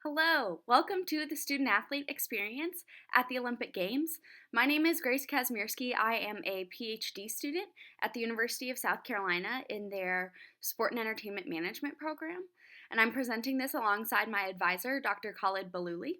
Hello, welcome to the Student Athlete Experience at the Olympic Games. My name is Grace Kazmierski. I am a PhD student at the University of South Carolina in their Sport and Entertainment Management program, and I'm presenting this alongside my advisor, Dr. Khalid Balouli.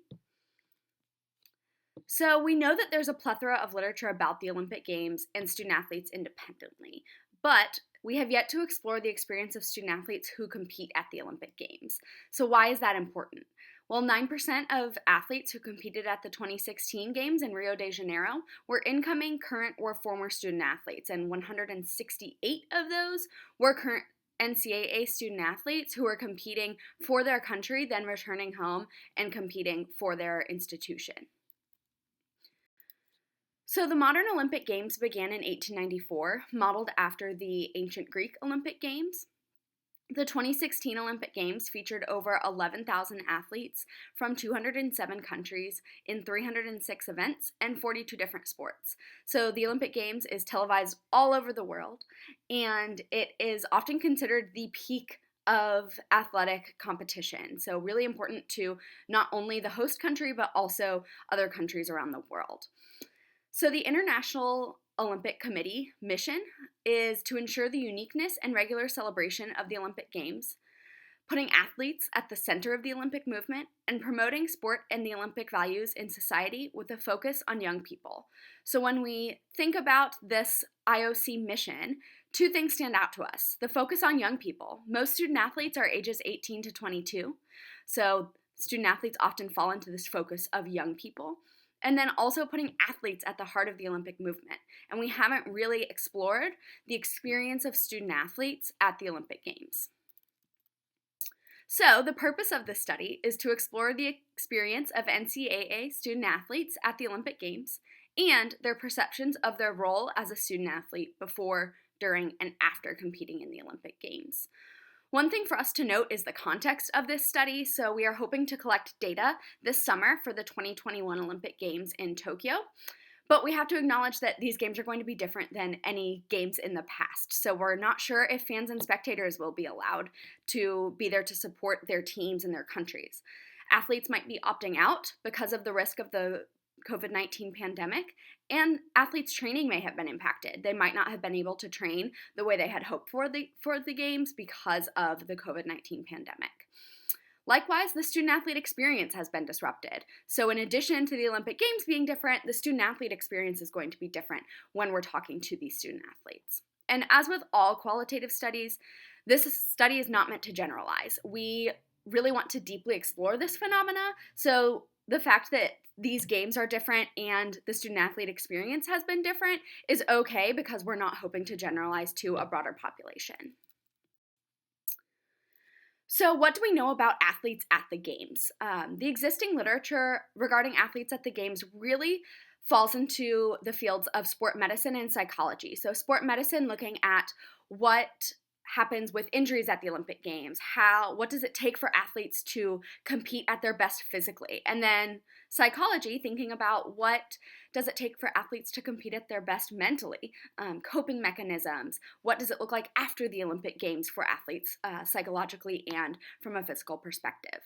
So we know that there's a plethora of literature about the Olympic Games and student athletes independently, but we have yet to explore the experience of student athletes who compete at the Olympic Games. So why is that important? Well, 9% of athletes who competed at the 2016 Games in Rio de Janeiro were incoming, current, or former student athletes, and 168 of those were current NCAA student athletes who were competing for their country, then returning home and competing for their institution. So the modern Olympic Games began in 1894, modeled after the ancient Greek Olympic Games. The 2016 Olympic Games featured over 11,000 athletes from 207 countries in 306 events and 42 different sports. So the Olympic Games is televised all over the world, and it is often considered the peak of athletic competition. So really important to not only the host country, but also other countries around the world. So the International Olympic Committee mission is to ensure the uniqueness and regular celebration of the Olympic Games, putting athletes at the center of the Olympic movement, and promoting sport and the Olympic values in society with a focus on young people. So when we think about this IOC mission, two things stand out to us. The focus on young people. Most student athletes are ages 18 to 22, so student athletes often fall into this focus of young people. And then also putting athletes at the heart of the Olympic movement. And we haven't really explored the experience of student athletes at the Olympic Games. So the purpose of this study is to explore the experience of NCAA student athletes at the Olympic Games and their perceptions of their role as a student athlete before, during, and after competing in the Olympic Games. One thing for us to note is the context of this study. So we are hoping to collect data this summer for the 2021 Olympic Games in Tokyo. But we have to acknowledge that these games are going to be different than any games in the past. So we're not sure if fans and spectators will be allowed to be there to support their teams and their countries. Athletes might be opting out because of the risk of the COVID-19 pandemic, and athletes' training may have been impacted. They might not have been able to train the way they had hoped for the games because of the COVID-19 pandemic. Likewise, the student-athlete experience has been disrupted. So in addition to the Olympic Games being different, the student-athlete experience is going to be different when we're talking to these student athletes. And as with all qualitative studies, this study is not meant to generalize. We really want to deeply explore this phenomena, so the fact that these games are different and the student-athlete experience has been different is okay because we're not hoping to generalize to a broader population. So what do we know about athletes at the games? The existing literature regarding athletes at the games really falls into the fields of sport medicine and psychology. So sport medicine looking at what happens with injuries at the Olympic Games, what does it take for athletes to compete at their best physically, and then psychology, thinking about what does it take for athletes to compete at their best mentally, coping mechanisms, what does it look like after the Olympic Games for athletes psychologically and from a physical perspective.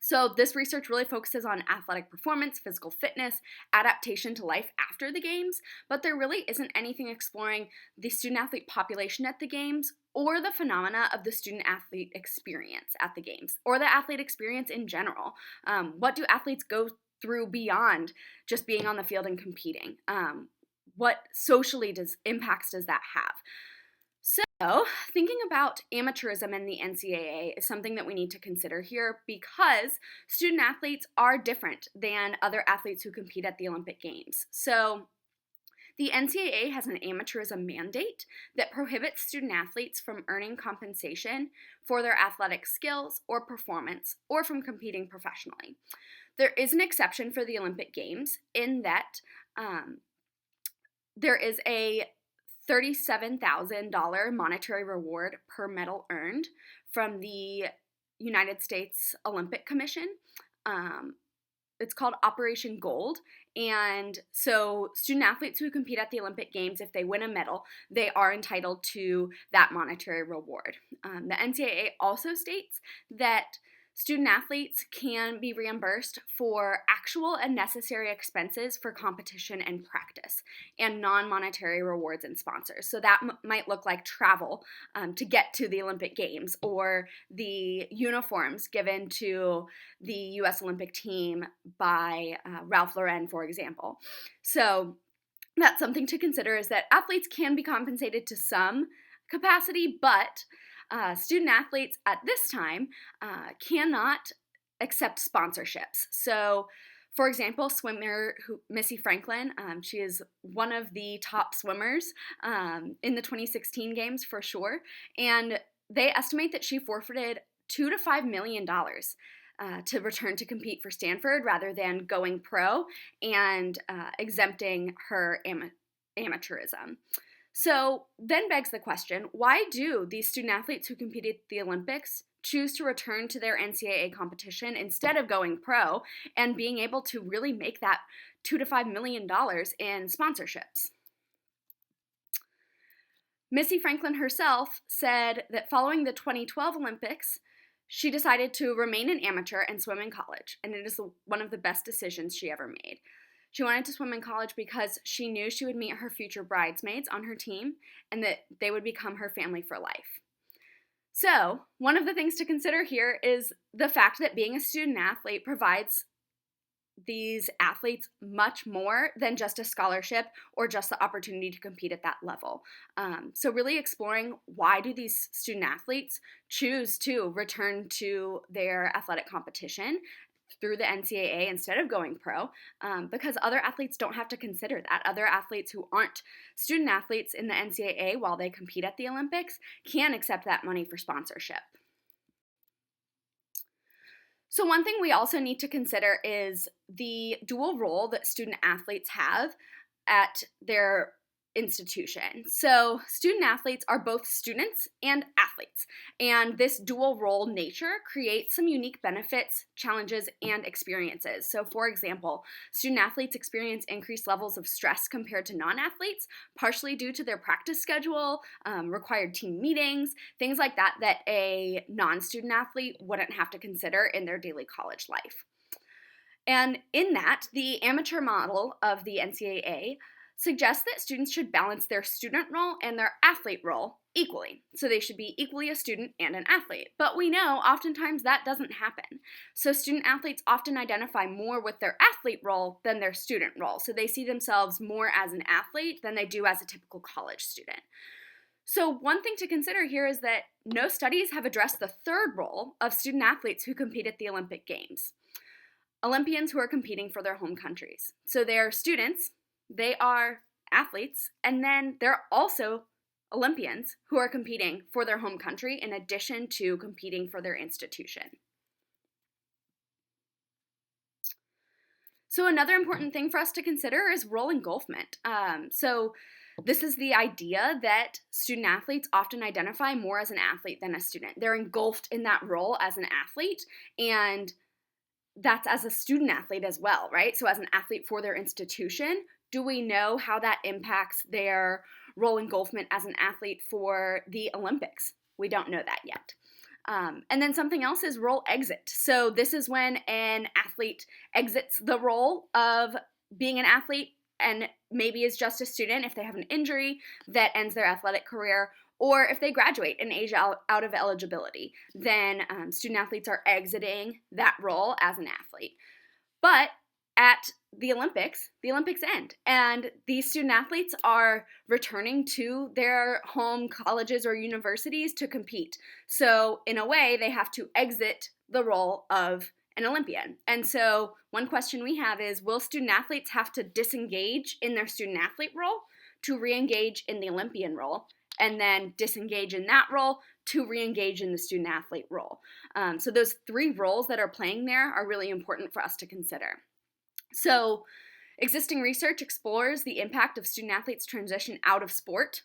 So this research really focuses on athletic performance, physical fitness, adaptation to life after the games, but there really isn't anything exploring the student-athlete population at the games or the phenomena of the student-athlete experience at the games, or the athlete experience in general. What do athletes go through beyond just being on the field and competing? What socially impacts does that have? So, thinking about amateurism and the NCAA is something that we need to consider here because student athletes are different than other athletes who compete at the Olympic Games. So, the NCAA has an amateurism mandate that prohibits student athletes from earning compensation for their athletic skills or performance or from competing professionally. There is an exception for the Olympic Games in that there is a $37,000 monetary reward per medal earned from the United States Olympic Commission. It's called Operation Gold, and so student athletes who compete at the Olympic Games, if they win a medal, they are entitled to that monetary reward. The NCAA also states that Student athletes can be reimbursed for actual and necessary expenses for competition and practice, and non-monetary rewards and sponsors. So that might look like travel to get to the Olympic Games, or the uniforms given to the U.S. Olympic team by Ralph Lauren, for example. So that's something to consider, is that athletes can be compensated to some capacity, but student athletes at this time cannot accept sponsorships. So, for example, swimmer Missy Franklin, she is one of the top swimmers in the 2016 games for sure, and they estimate that she forfeited $2 to $5 million to return to compete for Stanford rather than going pro and exempting her amateurism. So then begs the question, why do these student athletes who competed at the Olympics choose to return to their NCAA competition instead of going pro and being able to really make that $2 to $5 million in sponsorships? Missy Franklin herself said that following the 2012 Olympics, she decided to remain an amateur and swim in college, and it is one of the best decisions she ever made. She wanted to swim in college because she knew she would meet her future bridesmaids on her team and that they would become her family for life. So, one of the things to consider here is the fact that being a student athlete provides these athletes much more than just a scholarship or just the opportunity to compete at that level. So really exploring, why do these student athletes choose to return to their athletic competition through the NCAA instead of going pro, because other athletes don't have to consider that. Other athletes who aren't student athletes in the NCAA while they compete at the Olympics can accept that money for sponsorship. So one thing we also need to consider is the dual role that student athletes have at their institution. So student athletes are both students and athletes, and this dual role nature creates some unique benefits, challenges, and experiences. So for example, student athletes experience increased levels of stress compared to non-athletes, partially due to their practice schedule, required team meetings, things like that that a non-student athlete wouldn't have to consider in their daily college life. And in that, the amateur model of the NCAA suggests that students should balance their student role and their athlete role equally. So they should be equally a student and an athlete. But we know oftentimes that doesn't happen. So student athletes often identify more with their athlete role than their student role. So they see themselves more as an athlete than they do as a typical college student. So one thing to consider here is that no studies have addressed the third role of student athletes who compete at the Olympic Games. Olympians who are competing for their home countries. So they're students, they are athletes, and then they're also Olympians who are competing for their home country in addition to competing for their institution. So another important thing for us to consider is role engulfment. So this is the idea that student athletes often identify more as an athlete than a student. They're engulfed in that role as an athlete, and that's as a student athlete as well, right? So as an athlete for their institution, do we know how that impacts their role engulfment as an athlete for the Olympics? We don't know that yet. And then something else is role exit. So this is when an athlete exits the role of being an athlete and maybe is just a student if they have an injury that ends their athletic career, or if they graduate and age out of eligibility, then student athletes are exiting that role as an athlete. But at the Olympics end, and these student athletes are returning to their home colleges or universities to compete. So in a way, they have to exit the role of an Olympian. And so one question we have is, will student athletes have to disengage in their student athlete role to re-engage in the Olympian role, and then disengage in that role to re-engage in the student athlete role? So those three roles that are playing there are really important for us to consider. So existing research explores the impact of student athletes' transition out of sport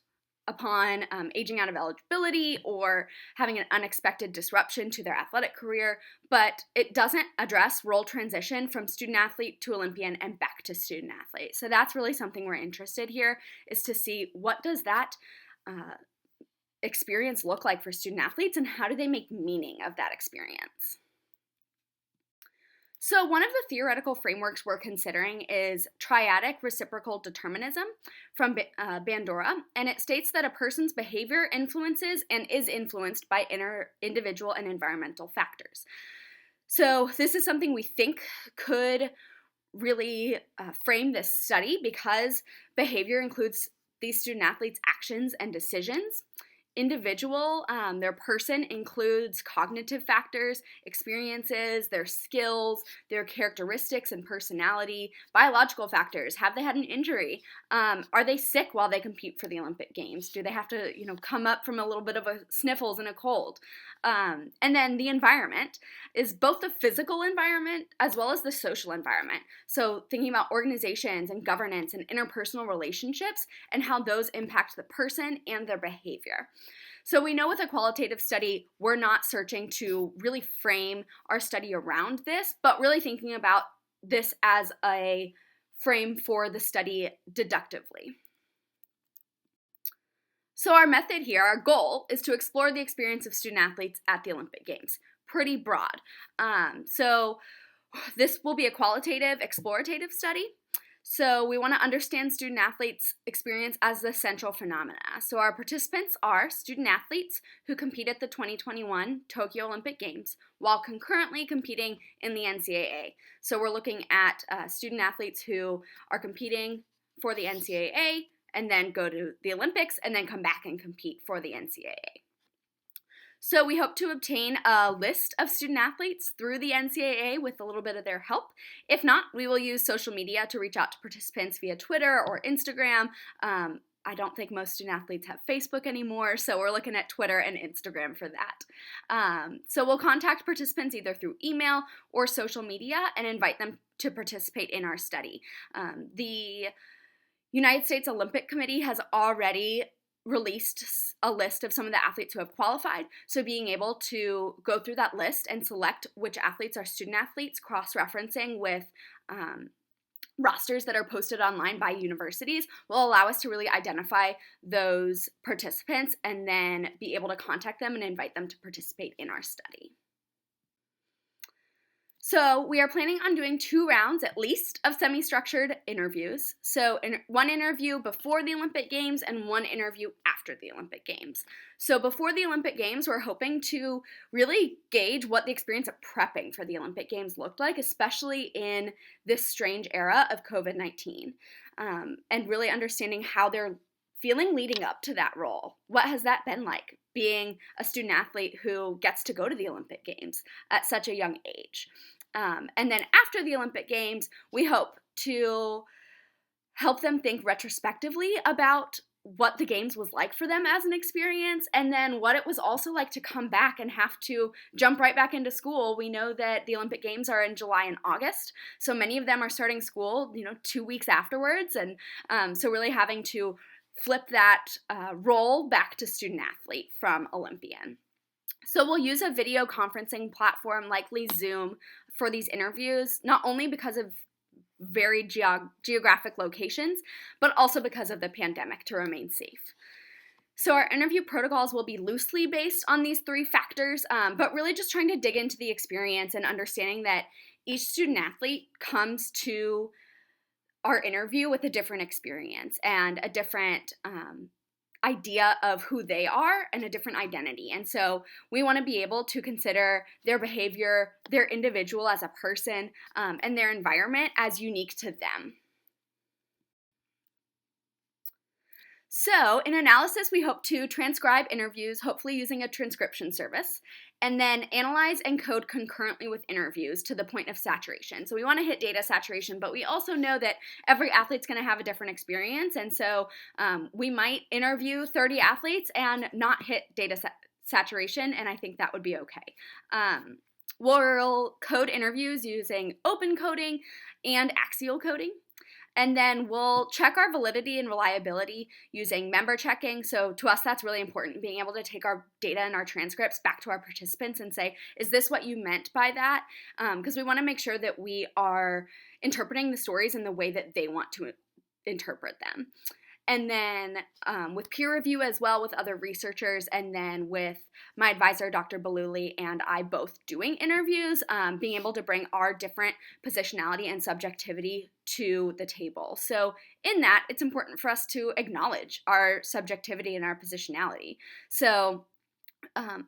upon aging out of eligibility or having an unexpected disruption to their athletic career, but it doesn't address role transition from student athlete to Olympian and back to student athlete. So that's really something we're interested here, is to see what does that experience look like for student athletes and how do they make meaning of that experience. So, one of the theoretical frameworks we're considering is triadic reciprocal determinism from Bandura, and it states that a person's behavior influences and is influenced by individual and environmental factors. So, this is something we think could really frame this study because behavior includes these student athletes' actions and decisions. Individual, their person includes cognitive factors, experiences, their skills, their characteristics and personality, biological factors. Have they had an injury? Are they sick while they compete for the Olympic Games? Do they have to, come up from a little bit of a sniffles and a cold? And then the environment is both the physical environment as well as the social environment. So thinking about organizations and governance and interpersonal relationships and how those impact the person and their behavior. So we know with a qualitative study, we're not searching to really frame our study around this, but really thinking about this as a frame for the study deductively. So our method here, our goal, is to explore the experience of student athletes at the Olympic Games. Pretty broad. So this will be a qualitative, explorative study. So we want to understand student athletes' experience as the central phenomena. So our participants are student athletes who compete at the 2021 Tokyo Olympic Games while concurrently competing in the NCAA. So we're looking at student athletes who are competing for the NCAA and then go to the Olympics and then come back and compete for the NCAA. So we hope to obtain a list of student athletes through the NCAA with a little bit of their help. If not, we will use social media to reach out to participants via Twitter or Instagram. I don't think most student athletes have Facebook anymore, so we're looking at Twitter and Instagram for that. So we'll contact participants either through email or social media and invite them to participate in our study. The United States Olympic Committee has already released a list of some of the athletes who have qualified. So being able to go through that list and select which athletes are student athletes, cross-referencing with rosters that are posted online by universities will allow us to really identify those participants and then be able to contact them and invite them to participate in our study. So we are planning on doing 2 rounds at least of semi-structured interviews. So one interview before the Olympic Games and one interview after the Olympic Games. So before the Olympic Games, we're hoping to really gauge what the experience of prepping for the Olympic Games looked like, especially in this strange era of COVID-19, and really understanding how they're feeling leading up to that role. What has that been like, being a student athlete who gets to go to the Olympic Games at such a young age? And then after the Olympic Games, we hope to help them think retrospectively about what the Games was like for them as an experience, and then what it was also like to come back and have to jump right back into school. We know that the Olympic Games are in July and August, so many of them are starting school, 2 weeks afterwards, and so really having to flip that role back to student athlete from Olympian. So we'll use a video conferencing platform, likely Zoom, for these interviews, not only because of very geographic locations, but also because of the pandemic to remain safe. So our interview protocols will be loosely based on these 3 factors, but really just trying to dig into the experience and understanding that each student athlete comes to our interview with a different experience and a different idea of who they are and a different identity. And so we want to be able to consider their behavior, their individual as a person, and their environment as unique to them. So in analysis, we hope to transcribe interviews, hopefully using a transcription service, and then analyze and code concurrently with interviews to the point of saturation. So we want to hit data saturation, but we also know that every athlete's going to have a different experience, and so we might interview 30 athletes and not hit data saturation, and I think that would be okay. We'll code interviews using open coding and axial coding. And then we'll check our validity and reliability using member checking. So to us, that's really important, being able to take our data and our transcripts back to our participants and say, is this what you meant by that? Because we want to make sure that we are interpreting the stories in the way that they want to interpret them. and then with peer review as well with other researchers, and then with my advisor, Dr. Baluli, and I both doing interviews, being able to bring our different positionality and subjectivity to the table. So in that, it's important for us to acknowledge our subjectivity and our positionality. So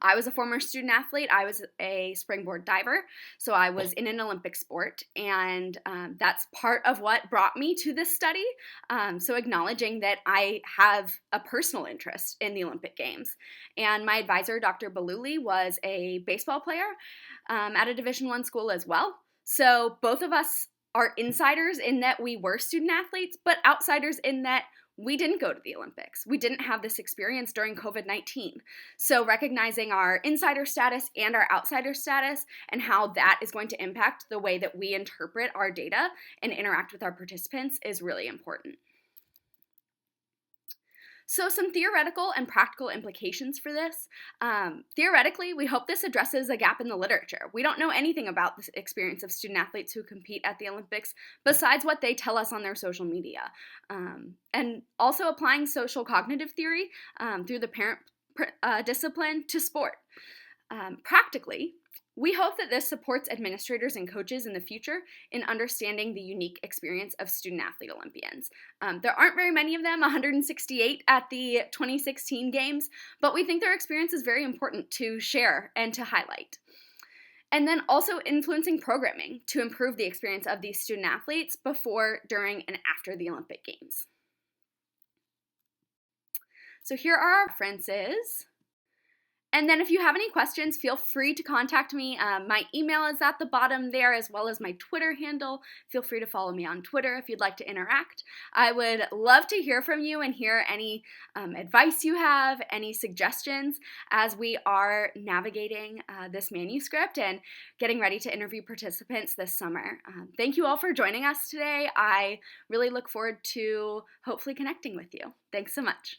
I was a former student athlete. I was a springboard diver, so I was in an Olympic sport, and that's part of what brought me to this study. So acknowledging that I have a personal interest in the Olympic Games. And my advisor, Dr. Baluli, was a baseball player at a Division I school as well. So both of us are insiders in that we were student athletes, but outsiders in that we didn't go to the Olympics. We didn't have this experience during COVID-19. So recognizing our insider status and our outsider status and how that is going to impact the way that we interpret our data and interact with our participants is really important. So some theoretical and practical implications for this. Theoretically, we hope this addresses a gap in the literature. We don't know anything about the experience of student athletes who compete at the Olympics besides what they tell us on their social media. And also applying social cognitive theory through the parent discipline to sport. Practically, we hope that this supports administrators and coaches in the future in understanding the unique experience of student-athlete Olympians. There aren't very many of them, 168 at the 2016 Games, but we think their experience is very important to share and to highlight. And then also influencing programming to improve the experience of these student-athletes before, during, and after the Olympic Games. So here are our references. And then if you have any questions, feel free to contact me. My email is at the bottom there, as well as my Twitter handle. Feel free to follow me on Twitter if you'd like to interact. I would love to hear from you and hear any advice you have, any suggestions as we are navigating this manuscript and getting ready to interview participants this summer. Thank you all for joining us today. I really look forward to hopefully connecting with you. Thanks so much.